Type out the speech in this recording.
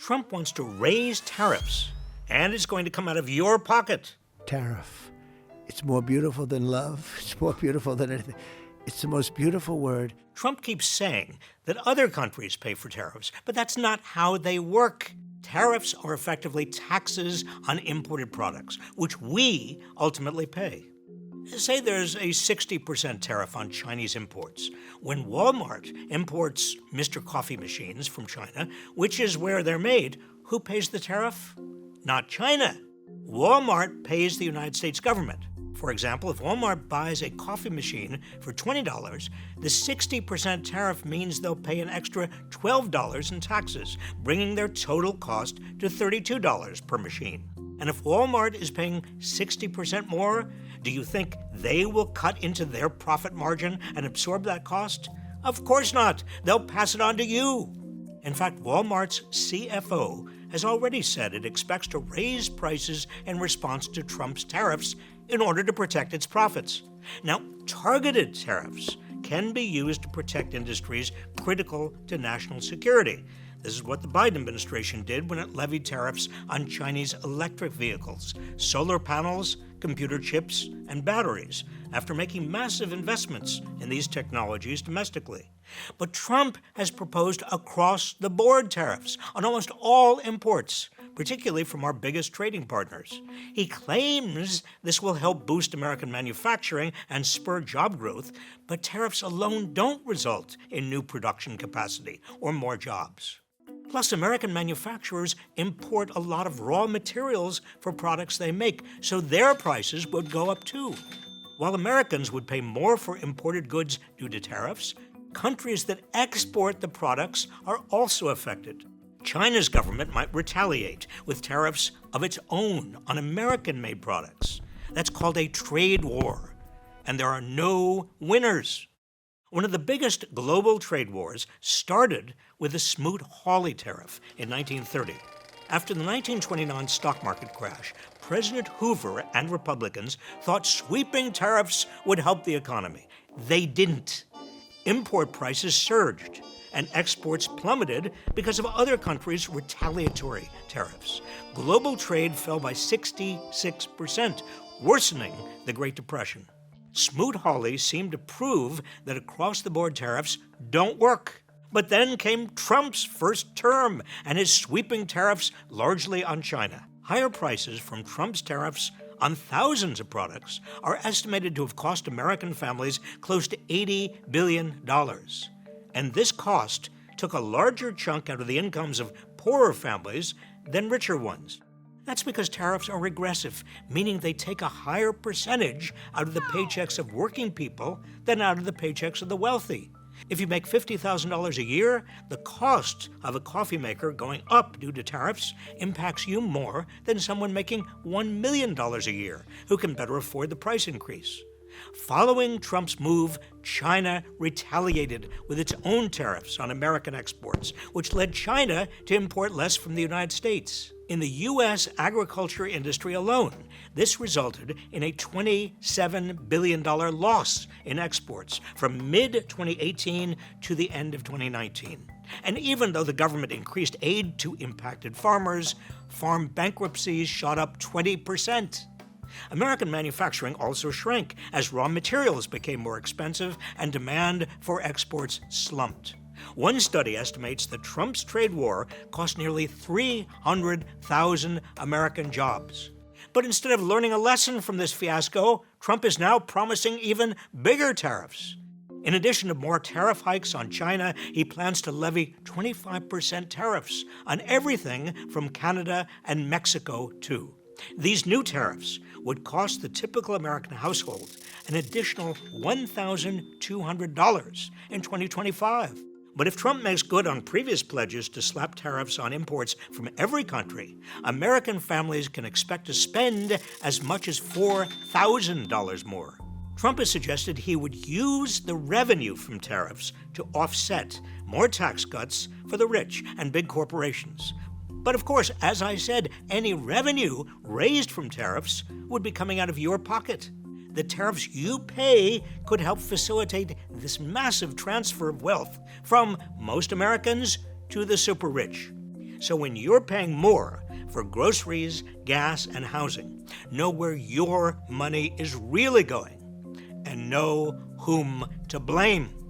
Trump wants to raise tariffs, and it's going to come out of your pocket. Tariff. It's more beautiful than love. It's more beautiful than anything. It's the most beautiful word. Trump keeps saying that other countries pay for tariffs, but that's not how they work. Tariffs are effectively taxes on imported products, which we ultimately pay. Say there's a 60% tariff on Chinese imports. When Walmart imports Mr. Coffee machines from China, which is where they're made, who pays the tariff? Not China. Walmart pays the United States government. For example, if Walmart buys a coffee machine for $20, the 60% tariff means they'll pay an extra $12 in taxes, bringing their total cost to $32 per machine. And if Walmart is paying 60% more, do you think they will cut into their profit margin and absorb that cost? Of course not. They'll pass it on to you. In fact, Walmart's CFO has already said it expects to raise prices in response to Trump's tariffs in order to protect its profits. Now, targeted tariffs can be used to protect industries critical to national security. This is what the Biden administration did when it levied tariffs on Chinese electric vehicles, solar panels, computer chips, and batteries, after making massive investments in these technologies domestically. But Trump has proposed across-the-board tariffs on almost all imports, particularly from our biggest trading partners. He claims this will help boost American manufacturing and spur job growth, but tariffs alone don't result in new production capacity or more jobs. Plus, American manufacturers import a lot of raw materials for products they make, so their prices would go up too. While Americans would pay more for imported goods due to tariffs, countries that export the products are also affected. China's government might retaliate with tariffs of its own on American-made products. That's called a trade war, and there are no winners. One of the biggest global trade wars started with the Smoot-Hawley tariff in 1930. After the 1929 stock market crash, President Hoover and Republicans thought sweeping tariffs would help the economy. They didn't. Import prices surged, and exports plummeted because of other countries' retaliatory tariffs. Global trade fell by 66%, worsening the Great Depression. Smoot-Hawley seemed to prove that across-the-board tariffs don't work. But then came Trump's first term and his sweeping tariffs largely on China. Higher prices from Trump's tariffs on thousands of products are estimated to have cost American families close to $80 billion. And this cost took a larger chunk out of the incomes of poorer families than richer ones. That's because tariffs are regressive, meaning they take a higher percentage out of the paychecks of working people than out of the paychecks of the wealthy. If you make $50,000 a year, the cost of a coffee maker going up due to tariffs impacts you more than someone making $1 million a year, who can better afford the price increase. Following Trump's move, China retaliated with its own tariffs on American exports, which led China to import less from the United States. In the U.S. agriculture industry alone, this resulted in a $27 billion loss in exports from mid-2018 to the end of 2019. And even though the government increased aid to impacted farmers, farm bankruptcies shot up 20%. American manufacturing also shrank as raw materials became more expensive and demand for exports slumped. One study estimates that Trump's trade war cost nearly 300,000 American jobs. But instead of learning a lesson from this fiasco, Trump is now promising even bigger tariffs. In addition to more tariff hikes on China, he plans to levy 25% tariffs on everything from Canada and Mexico, too. These new tariffs would cost the typical American household an additional $1,200 in 2025. But if Trump makes good on previous pledges to slap tariffs on imports from every country, American families can expect to spend as much as $4,000 more. Trump has suggested he would use the revenue from tariffs to offset more tax cuts for the rich and big corporations. But of course, as I said, any revenue raised from tariffs would be coming out of your pocket. The tariffs you pay could help facilitate this massive transfer of wealth from most Americans to the super rich. So when you're paying more for groceries, gas, and housing, know where your money is really going and know whom to blame.